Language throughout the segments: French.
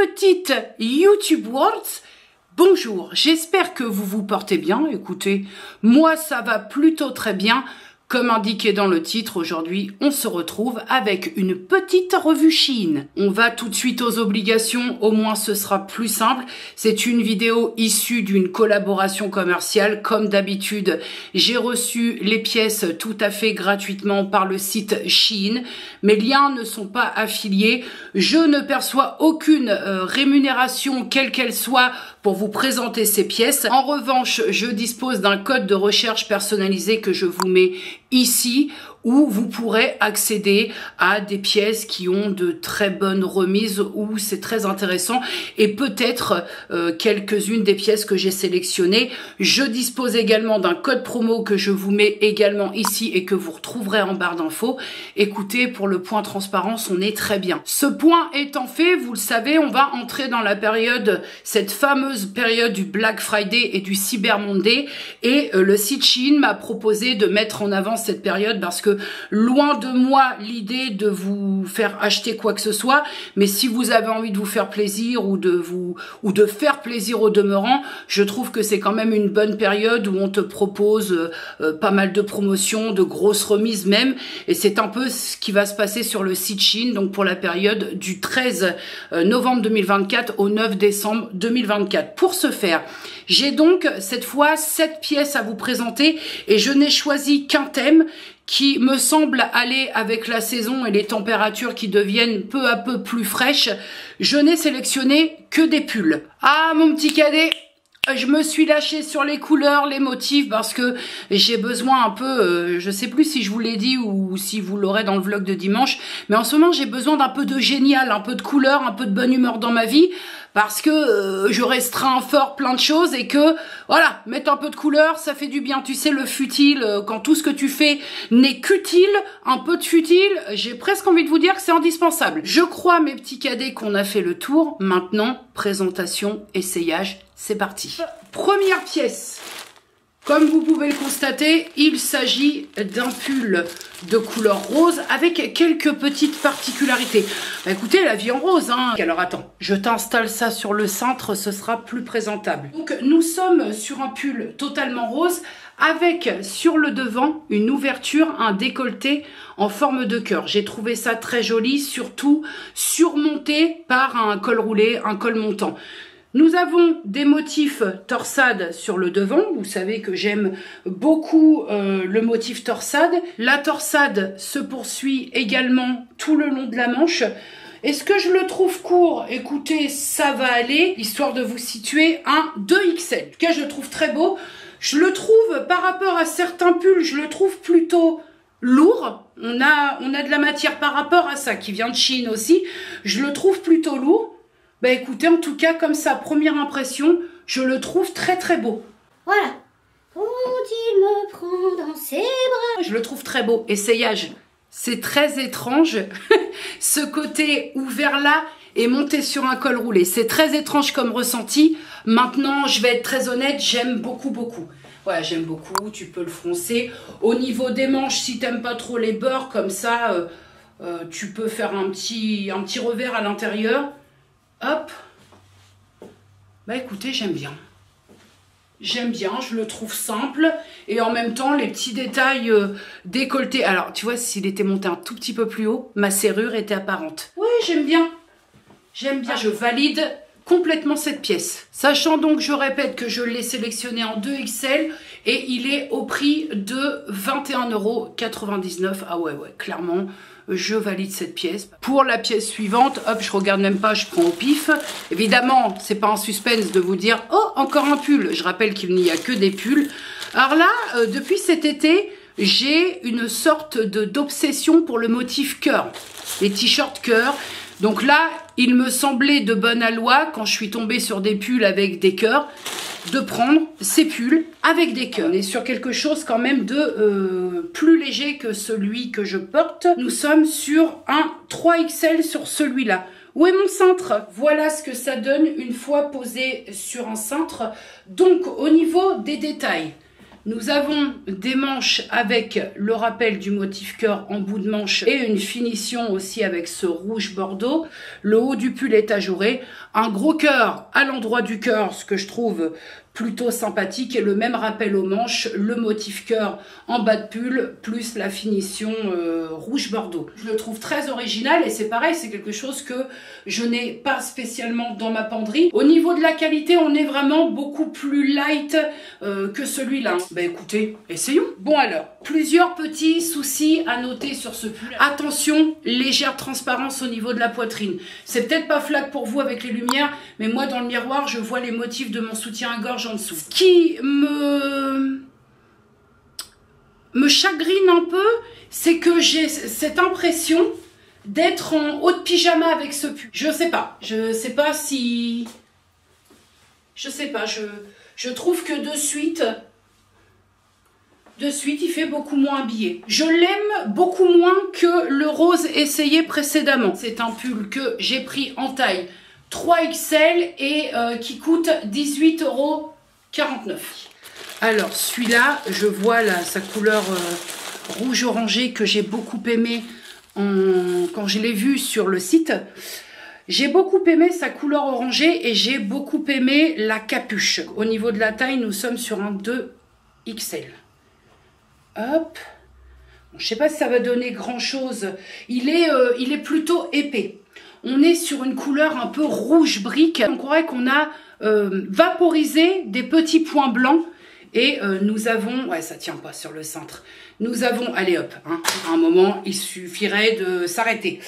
petite YouTube World. Bonjour, j'espère que vous vous portez bien. Écoutez, moi ça va plutôt très bien. Comme indiqué dans le titre, aujourd'hui, on se retrouve avec une petite revue Shein. On va tout de suite aux obligations, au moins ce sera plus simple. C'est une vidéo issue d'une collaboration commerciale. Comme d'habitude, j'ai reçu les pièces tout à fait gratuitement par le site Shein. Mes liens ne sont pas affiliés. Je ne perçois aucune rémunération, quelle qu'elle soit, pour vous présenter ces pièces. En revanche, je dispose d'un code de recherche personnalisé que je vous mets ici, où vous pourrez accéder à des pièces qui ont de très bonnes remises, où c'est très intéressant, et peut-être quelques-unes des pièces que j'ai sélectionnées. Je dispose également d'un code promo que je vous mets également ici et que vous retrouverez en barre d'infos. Écoutez, pour le point transparence, on est très bien. Ce point étant fait, vous le savez, on va entrer dans la période, cette fameuse période du Black Friday et du Cyber Monday, et le site Shein m'a proposé de mettre en avant cette période parce que loin de moi l'idée de vous faire acheter quoi que ce soit, mais si vous avez envie de vous faire plaisir ou de faire plaisir au demeurant, je trouve que c'est quand même une bonne période où on te propose pas mal de promotions, de grosses remises même, et c'est un peu ce qui va se passer sur le site Shein, donc pour la période du 13 novembre 2024 au 9 décembre 2024. Pour ce faire, j'ai donc cette fois 7 pièces à vous présenter et je n'ai choisi qu'un thème qui me semble aller avec la saison et les températures qui deviennent peu à peu plus fraîches. Je n'ai sélectionné que des pulls. Ah mon petit cadet, je me suis lâchée sur les couleurs, les motifs, parce que j'ai besoin un peu, je sais plus si je vous l'ai dit ou si vous l'aurez dans le vlog de dimanche, mais en ce moment j'ai besoin d'un peu de génial, un peu de couleur, un peu de bonne humeur dans ma vie, parce que je restreins fort plein de choses et que, voilà, mettre un peu de couleur, ça fait du bien. Tu sais, le futile, quand tout ce que tu fais n'est qu'utile, un peu de futile, j'ai presque envie de vous dire que c'est indispensable. Je crois, mes petits cadets, qu'on a fait le tour. Maintenant, présentation, essayage, c'est parti. Première pièce. Comme vous pouvez le constater, il s'agit d'un pull de couleur rose avec quelques petites particularités. Bah écoutez, la vie en rose, hein. Alors attends, je t'installe ça sur le cintre, ce sera plus présentable. Donc nous sommes sur un pull totalement rose avec sur le devant une ouverture, un décolleté en forme de cœur. J'ai trouvé ça très joli, surtout surmonté par un col roulé, un col montant. Nous avons des motifs torsade sur le devant. Vous savez que j'aime beaucoup le motif torsade. La torsade se poursuit également tout le long de la manche. Est-ce que je le trouve court? Écoutez, ça va aller, histoire de vous situer un 2XL. En tout cas, je le trouve très beau. Je le trouve, par rapport à certains pulls, je le trouve plutôt lourd. On a de la matière par rapport à ça, qui vient de Chine aussi. Je le trouve plutôt lourd. Bah écoutez, en tout cas, comme ça, première impression, je le trouve très très beau. Voilà. Quand il me prend dans ses bras. Je le trouve très beau. Essayage. C'est très étrange. Ce côté ouvert là et monté sur un col roulé. C'est très étrange comme ressenti. Maintenant, je vais être très honnête, j'aime beaucoup, beaucoup. Ouais, j'aime beaucoup. Tu peux le froncer. Au niveau des manches, si t'aimes pas trop les bords, comme ça, tu peux faire un petit revers à l'intérieur. Hop, bah écoutez, j'aime bien. J'aime bien, je le trouve simple. Et en même temps, les petits détails décolletés. Alors, tu vois, s'il était monté un tout petit peu plus haut, ma serrure était apparente. Oui, j'aime bien. J'aime bien. Je valide complètement cette pièce. Sachant donc, je répète, que je l'ai sélectionné en 2XL et il est au prix de 21,99 €. Ah ouais, clairement. Je valide cette pièce. Pour la pièce suivante, hop, je regarde même pas, je prends au pif. Évidemment, c'est pas un suspense de vous dire, oh, encore un pull. Je rappelle qu'il n'y a que des pulls. Alors là, depuis cet été, j'ai une sorte d'obsession pour le motif cœur. Les t-shirts cœur. Donc là, il me semblait de bonne aloi, quand je suis tombée sur des pulls avec des cœurs, de prendre ces pulls avec des cœurs. On est sur quelque chose quand même de plus léger que celui que je porte. Nous sommes sur un 3XL sur celui-là. Où est mon cintre? Voilà ce que ça donne une fois posé sur un cintre. Donc au niveau des détails, Nous avons des manches avec le rappel du motif cœur en bout de manche et une finition aussi avec ce rouge bordeaux. Le haut du pull est ajouré. Un gros cœur à l'endroit du cœur, ce que je trouve plutôt sympathique, et le même rappel aux manches, le motif cœur en bas de pull, plus la finition rouge bordeaux. Je le trouve très original et c'est pareil, c'est quelque chose que je n'ai pas spécialement dans ma penderie. Au niveau de la qualité, on est vraiment beaucoup plus light que celui-là. Ben écoutez, essayons. Bon alors, plusieurs petits soucis à noter sur ce pull. Attention, légère transparence au niveau de la poitrine. C'est peut-être pas flac pour vous avec les lumières, mais moi dans le miroir, je vois les motifs de mon soutien-gorge en dessous. Ce qui me chagrine un peu, c'est que j'ai cette impression d'être en haut de pyjama avec ce pull. Je sais pas si... Je sais pas, je trouve que de suite, il fait beaucoup moins habillé. Je l'aime beaucoup moins que le rose essayé précédemment. C'est un pull que j'ai pris en taille 3XL et qui coûte 18,49 €. Alors celui-là, je vois là sa couleur rouge orangé que j'ai beaucoup aimé quand je l'ai vu sur le site. J'ai beaucoup aimé sa couleur orangée et j'ai beaucoup aimé la capuche. Au niveau de la taille, nous sommes sur un 2XL. Hop. Bon, je ne sais pas si ça va donner grand chose. Il est plutôt épais. On est sur une couleur un peu rouge brique. On croirait qu'on a vaporisé des petits points blancs. Et nous avons... Ouais, ça tient pas sur le cintre. Nous avons... Allez hop, hein, à un moment, il suffirait de s'arrêter.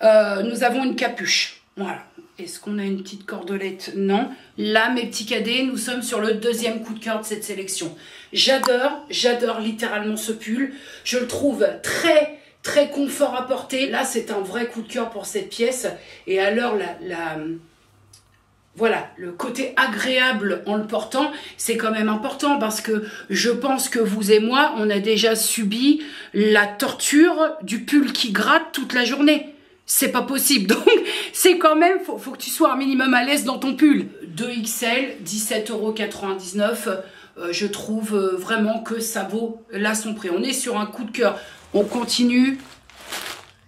Nous avons une capuche. Voilà. Est-ce qu'on a une petite cordelette? Non. Là, mes petits cadets, nous sommes sur le deuxième coup de cœur de cette sélection. J'adore littéralement ce pull. Je le trouve très, très confort à porter. Là, c'est un vrai coup de cœur pour cette pièce. Et alors, voilà, le côté agréable en le portant, c'est quand même important parce que je pense que vous et moi, on a déjà subi la torture du pull qui gratte toute la journée. C'est pas possible. Donc, c'est quand même, faut que tu sois un minimum à l'aise dans ton pull. 2XL, 17,99 €. Je trouve vraiment que ça vaut là son prix. On est sur un coup de cœur. On continue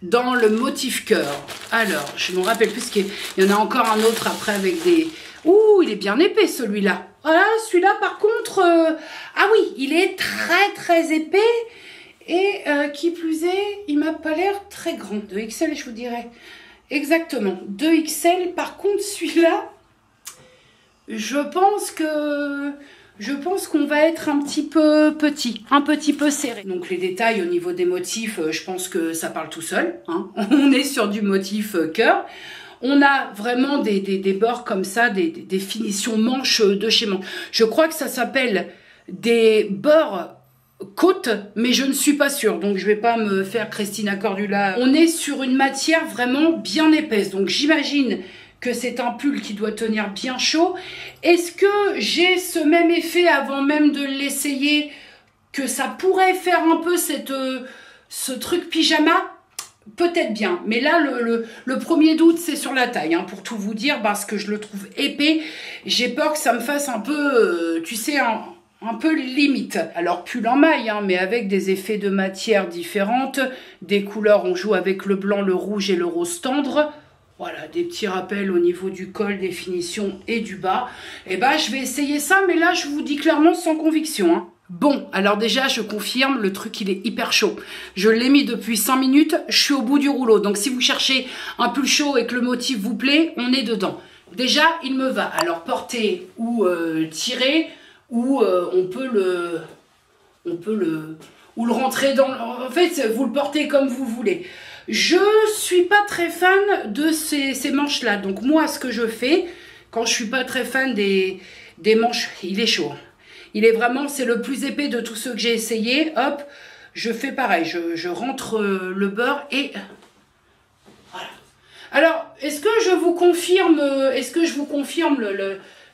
dans le motif cœur. Alors, je me rappelle plus qu'il y en a encore un autre après avec des... Ouh, il est bien épais celui-là. Voilà, celui-là par contre... Ah oui, il est très très épais. Et qui plus est, il m'a pas l'air très grand. 2XL, je vous dirais. Exactement. 2XL. Par contre, celui-là, je pense qu'on va être un petit peu petit, un petit peu serré. Donc les détails au niveau des motifs, je pense que ça parle tout seul. Hein. On est sur du motif cœur. On a vraiment des bords comme ça, des finitions manches de chez Manche. Je crois que ça s'appelle des bords côte, mais je ne suis pas sûre, donc je vais pas me faire Christina Cordula. On est sur une matière vraiment bien épaisse, donc j'imagine que c'est un pull qui doit tenir bien chaud. Est-ce que j'ai ce même effet avant même de l'essayer, que ça pourrait faire un peu ce truc pyjama? Peut-être bien, mais là le premier doute c'est sur la taille, hein, pour tout vous dire, parce que je le trouve épais. J'ai peur que ça me fasse un peu, tu sais, un peu limite. Alors pull en maille, hein, mais avec des effets de matière différentes, des couleurs, on joue avec le blanc, le rouge et le rose tendre. Voilà, des petits rappels au niveau du col, des finitions et du bas. Et ben je vais essayer ça, mais là je vous dis clairement sans conviction, hein. Bon, alors déjà, je confirme, le truc, il est hyper chaud. Je l'ai mis depuis 5 minutes, je suis au bout du rouleau. Donc, si vous cherchez un pull chaud et que le motif vous plaît, on est dedans. Déjà, il me va. Alors, porter ou tirer, ou on peut le rentrer dans... En fait, vous le portez comme vous voulez. Je suis pas très fan de ces manches-là. Donc, moi, ce que je fais, quand je suis pas très fan des manches, il est chaud. Il est vraiment, c'est le plus épais de tous ceux que j'ai essayé. Hop, je fais pareil. Je rentre le beurre et voilà. Alors, est-ce que je vous confirme,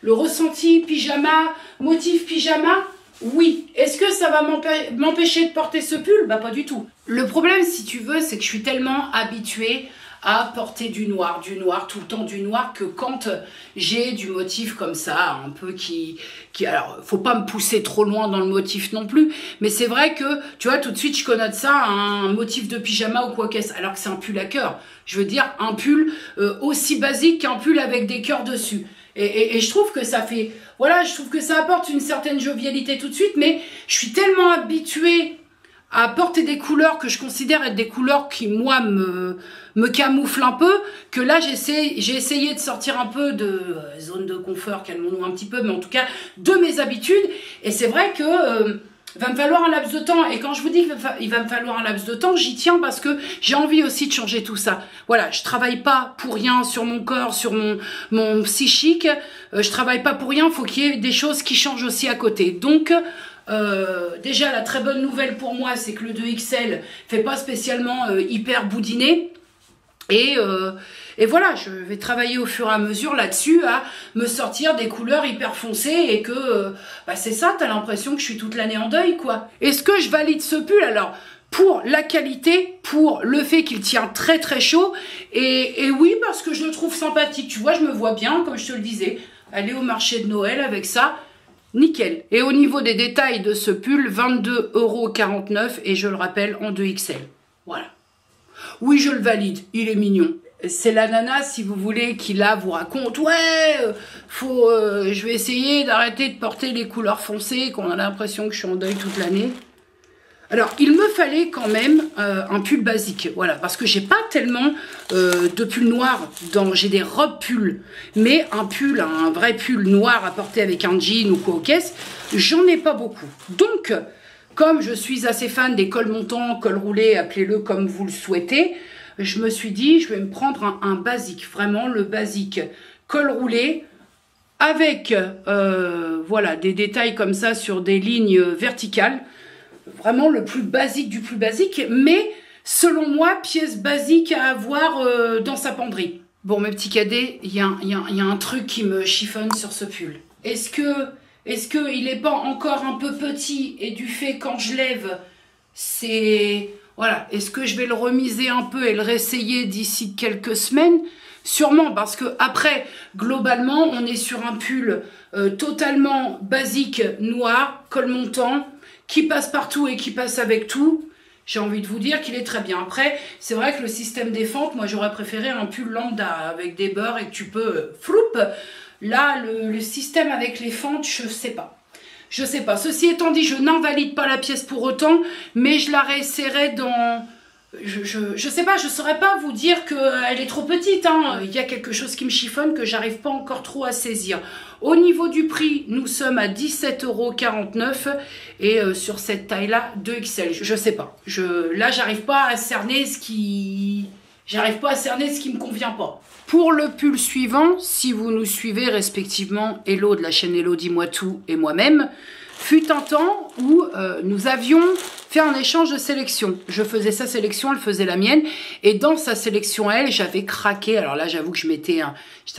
le ressenti pyjama, motif pyjama? Oui. Est-ce que ça va m'empêcher de porter ce pull? Bah pas du tout. Le problème, si tu veux, c'est que je suis tellement habituée à porter du noir, tout le temps du noir, que quand j'ai du motif comme ça, un peu qui alors, faut pas me pousser trop loin dans le motif non plus, mais c'est vrai que, tu vois, tout de suite, je connote ça à un motif de pyjama ou quoi qu'est-ce, alors que c'est un pull à cœur. Je veux dire, un pull aussi basique qu'un pull avec des cœurs dessus. Et je trouve que ça fait, voilà, je trouve que ça apporte une certaine jovialité tout de suite, mais je suis tellement habituée à porter des couleurs que je considère être des couleurs qui, moi, me camouflent un peu, que là, j'ai essayé de sortir un peu de zone de confort, calmons-nous un petit peu, mais en tout cas, de mes habitudes. Et c'est vrai que va me falloir un laps de temps. Et quand je vous dis qu'il va me falloir un laps de temps, j'y tiens parce que j'ai envie aussi de changer tout ça. Voilà, je travaille pas pour rien sur mon corps, sur mon psychique. Je travaille pas pour rien, il faut qu'il y ait des choses qui changent aussi à côté. Donc, déjà, la très bonne nouvelle pour moi, c'est que le 2XL fait pas spécialement hyper boudiné. Et voilà, je vais travailler au fur et à mesure là-dessus à me sortir des couleurs hyper foncées et que c'est ça, t'as l'impression que je suis toute l'année en deuil, quoi. Est-ce que je valide ce pull? Alors, pour la qualité, pour le fait qu'il tient très très chaud, et oui, parce que je le trouve sympathique. Tu vois, je me vois bien, comme je te le disais, aller au marché de Noël avec ça. Nickel. Et au niveau des détails de ce pull, 22,49 € et je le rappelle en 2XL. Voilà. Oui, je le valide. Il est mignon. C'est la nana, si vous voulez, qui là vous raconte, ouais, je vais essayer d'arrêter de porter les couleurs foncées, qu'on a l'impression que je suis en deuil toute l'année. Alors, il me fallait quand même un pull basique, voilà, parce que j'ai pas tellement de pull noir, j'ai des robes pulls, mais un vrai pull noir à porter avec un jean ou quoi au caisse, j'en ai pas beaucoup. Donc, comme je suis assez fan des cols montants, cols roulés, appelez-le comme vous le souhaitez, je me suis dit, je vais me prendre un basique, vraiment le basique col roulé, avec voilà, des détails comme ça sur des lignes verticales, vraiment le plus basique du plus basique, mais selon moi, pièce basique à avoir dans sa penderie. Bon, mes petits cadets, il y a un truc qui me chiffonne sur ce pull. Est-ce que il n'est pas encore un peu petit et du fait quand je lève, c'est... Voilà, est-ce que je vais le remiser un peu et le réessayer d'ici quelques semaines? Sûrement, parce que après, globalement, on est sur un pull totalement basique, noir, col montant, qui passe partout et qui passe avec tout. J'ai envie de vous dire qu'il est très bien. Après, c'est vrai que le système des fentes, moi j'aurais préféré un pull lambda avec des bords et que tu peux floup. Là, le système avec les fentes, je sais pas. Je sais pas. Ceci étant dit, je n'invalide pas la pièce pour autant, mais je la réessayerai dans... Je sais pas, je saurais pas vous dire qu'elle est trop petite, hein. Il y a quelque chose qui me chiffonne que j'arrive pas encore trop à saisir. Au niveau du prix, nous sommes à 17,49 € et sur cette taille-là, 2XL. Je sais pas. Là, j'arrive pas à cerner ce qui... J'arrive pas à cerner ce qui me convient pas. Pour le pull suivant, si vous nous suivez respectivement, Hello de la chaîne Hello Dis-moi tout et moi-même, fut un temps où nous avions fait un échange de sélection. Je faisais sa sélection, elle faisait la mienne. Et dans sa sélection, elle, j'avais craqué. Alors là, j'avoue que j'étais un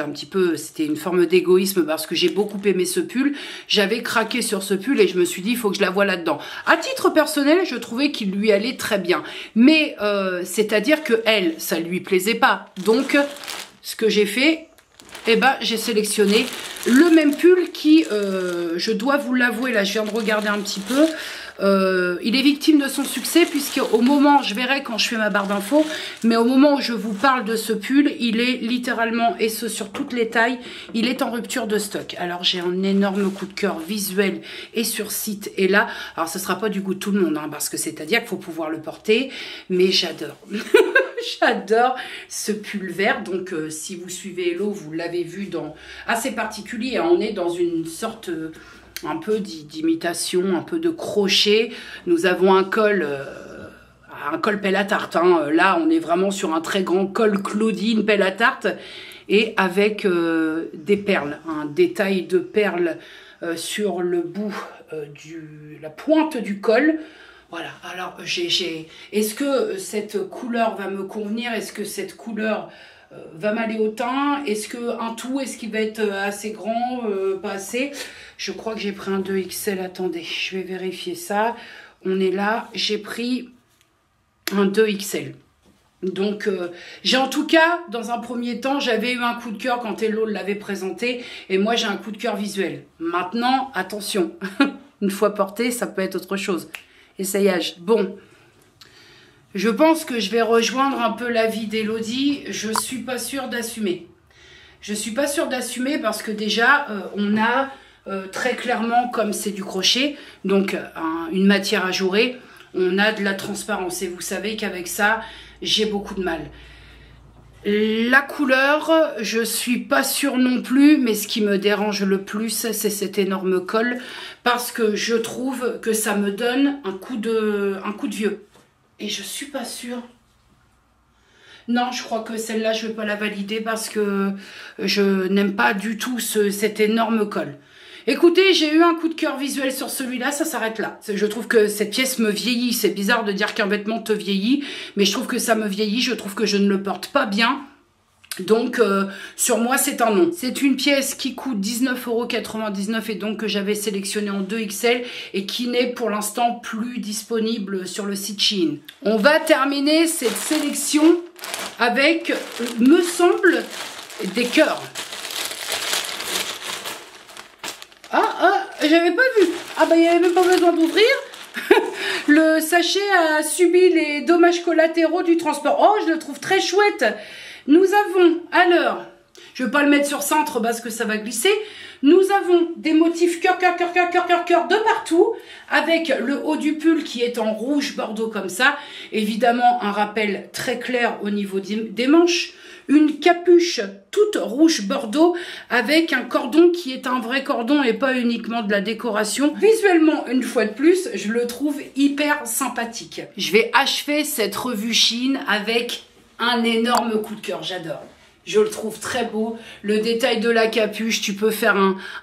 petit peu... C'était une forme d'égoïsme parce que j'ai beaucoup aimé ce pull. J'avais craqué sur ce pull et je me suis dit, il faut que je la voie là-dedans. À titre personnel, je trouvais qu'il lui allait très bien. Mais c'est-à-dire que elle, ça lui plaisait pas. Donc, ce que j'ai fait... Eh ben, j'ai sélectionné le même pull qui, je dois vous l'avouer, là, je viens de regarder un petit peu, il est victime de son succès puisque au moment, je verrai quand je fais ma barre d'infos, mais au moment où je vous parle de ce pull, il est littéralement, et ce sur toutes les tailles, il est en rupture de stock. Alors, j'ai un énorme coup de cœur visuel et sur site, et là, alors ce sera pas du goût de tout le monde, hein, parce que c'est-à-dire qu'il faut pouvoir le porter, mais j'adore. J'adore ce pull vert, donc si vous suivez Hello, vous l'avez vu dans assez particulier, hein, on est dans une sorte un peu d'imitation, un peu de crochet. Nous avons un col pelle à tarte, hein. Là on est vraiment sur un très grand col Claudine pelle à tarte et avec des perles, un détail de perles sur le bout la pointe du col. Voilà, alors est-ce que cette couleur va me convenir? Est-ce que cette couleur va m'aller au teint? Est-ce qu'il va être assez grand, pas assez? Je crois que j'ai pris un 2XL, attendez, je vais vérifier ça. On est là, j'ai pris un 2XL. Donc, j'ai en tout cas, dans un premier temps, j'avais eu un coup de cœur quand Hello l'avait présenté. Et moi, j'ai un coup de cœur visuel. Maintenant, attention. Une fois porté, ça peut être autre chose. Essayage. Bon. Je pense que je vais rejoindre un peu l'avis d'Elodie. Je suis pas sûre d'assumer. Je suis pas sûre d'assumer parce que déjà, on a très clairement, comme c'est du crochet, donc une matière ajourée, on a de la transparence. Et vous savez qu'avec ça, j'ai beaucoup de mal. La couleur, je suis pas sûre non plus, mais ce qui me dérange le plus, c'est cet énorme col, parce que je trouve que ça me donne un coup de vieux. Et je suis pas sûre. Non, je crois que celle-là, je vais pas la valider parce que je n'aime pas du tout cet énorme col. Écoutez, j'ai eu un coup de cœur visuel sur celui-là, ça s'arrête là. Je trouve que cette pièce me vieillit. C'est bizarre de dire qu'un vêtement te vieillit, mais je trouve que ça me vieillit. Je trouve que je ne le porte pas bien. Donc, sur moi, c'est un non. C'est une pièce qui coûte 19,99 € et donc que j'avais sélectionné en 2XL et qui n'est pour l'instant plus disponible sur le site Shein. On va terminer cette sélection avec, me semble, des cœurs. J'avais pas vu. Ah bah il n'y avait même pas besoin d'ouvrir. Le sachet a subi les dommages collatéraux du transport. Oh, je le trouve très chouette. Nous avons, alors, je ne vais pas le mettre sur cintre parce que ça va glisser. Nous avons des motifs cœur de partout, avec le haut du pull qui est en rouge bordeaux comme ça. Évidemment, un rappel très clair au niveau des manches. Une capuche toute rouge bordeaux avec un cordon qui est un vrai cordon et pas uniquement de la décoration. Visuellement, une fois de plus, je le trouve hyper sympathique. Je vais achever cette revue Shein avec un énorme coup de cœur, j'adore. Je le trouve très beau. Le détail de la capuche, tu peux faire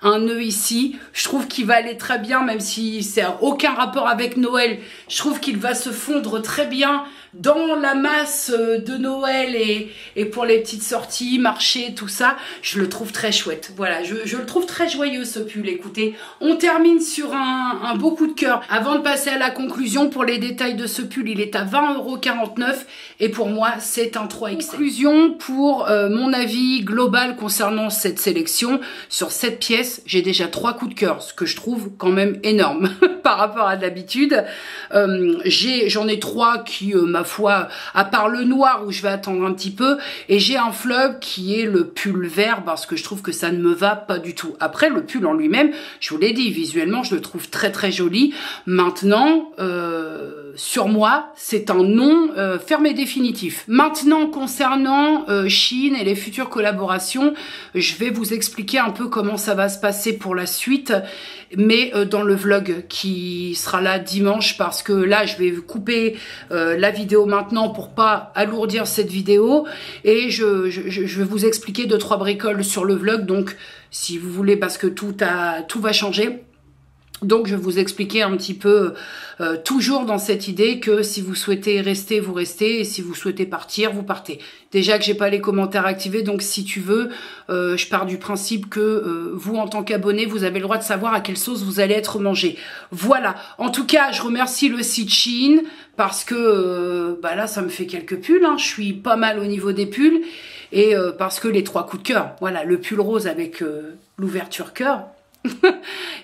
un nœud ici. Je trouve qu'il va aller très bien, même si c'est aucun rapport avec Noël. Je trouve qu'il va se fondre très bien dans la masse de Noël et pour les petites sorties, marché, tout ça. Je le trouve très chouette. Voilà, je le trouve très joyeux ce pull. Écoutez, on termine sur un beau coup de cœur. Avant de passer à la conclusion, pour les détails de ce pull, il est à 20,49 € et pour moi, c'est un 3XL. Conclusion pour mon avis global concernant cette sélection. Sur cette pièce, j'ai déjà 3 coups de cœur, ce que je trouve quand même énorme par rapport à d'habitude. J'en ai 3 qui, ma foi, à part le noir où je vais attendre un petit peu, et j'ai un fleuve qui est le pull vert parce que je trouve que ça ne me va pas du tout. Après, le pull en lui-même, je vous l'ai dit, visuellement, je le trouve très très joli. Maintenant, sur moi, c'est un non ferme et définitif. Maintenant, concernant Shein et les futures collaborations, je vais vous expliquer un peu comment ça va se passer pour la suite, mais dans le vlog qui sera là dimanche, parce que là, je vais couper la vidéo maintenant pour pas alourdir cette vidéo, et je vais vous expliquer 2-3 bricoles sur le vlog, donc si vous voulez, parce que tout va changer. Donc je vais vous expliquer un petit peu, toujours dans cette idée que si vous souhaitez rester, vous restez, et si vous souhaitez partir, vous partez. Déjà que j'ai pas les commentaires activés, donc si tu veux, je pars du principe que vous, en tant qu'abonné, vous avez le droit de savoir à quelle sauce vous allez être mangé. Voilà, en tout cas, je remercie le site Shein, parce que bah là, ça me fait quelques pulls, hein. Je suis pas mal au niveau des pulls, et parce que les 3 coups de cœur, voilà, le pull rose avec l'ouverture cœur,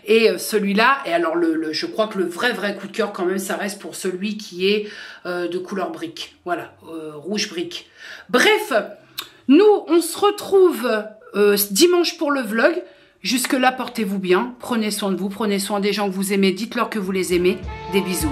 et celui-là, et alors je crois que le vrai coup de cœur quand même, ça reste pour celui qui est de couleur brique, voilà, rouge brique. Bref, nous on se retrouve dimanche pour le vlog. Jusque là, portez-vous bien, prenez soin de vous, prenez soin des gens que vous aimez, dites-leur que vous les aimez. Des bisous.